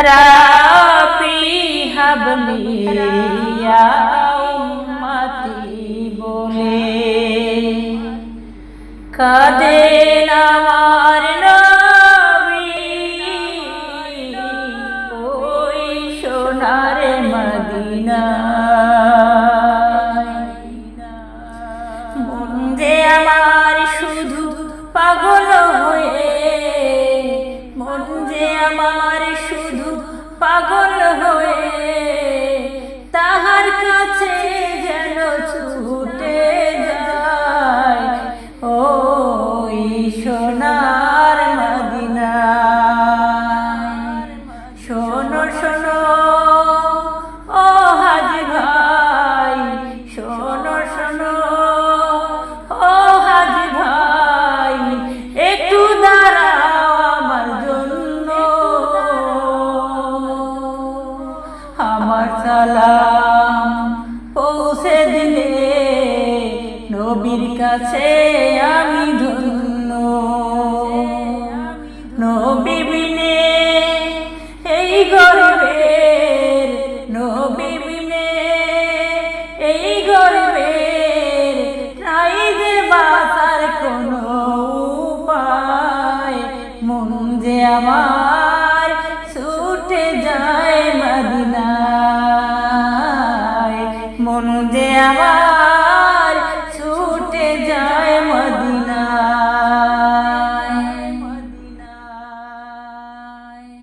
রাব্বি হাবলি ইয়া উম্মতি বলে কাঁদেন আমার নবী ওই সোনার মদিনায়। মন যে আমার শুধু পাগল হয়ে, মন যে আমার শুধু পাগল হয়ে তাহার কাছে যেন ছুটে যায় ওই সোনার মদিনায়। শোনো শোনো ও হাজি ভাই, শোনো শোনো ও হাজি ভাই, একটু দাঁড়াও আমার জন্য। আমার সালাম পৌঁছে দিলে নবীর কাছে আমি ধন্য। নবী বিনে এই গর্বের, নবী বিনে এই গর্বের নাই যে বাঁচার কোনো উপায়। মন যে আমার ছুটে যায় মদিনায়, মন যে আমার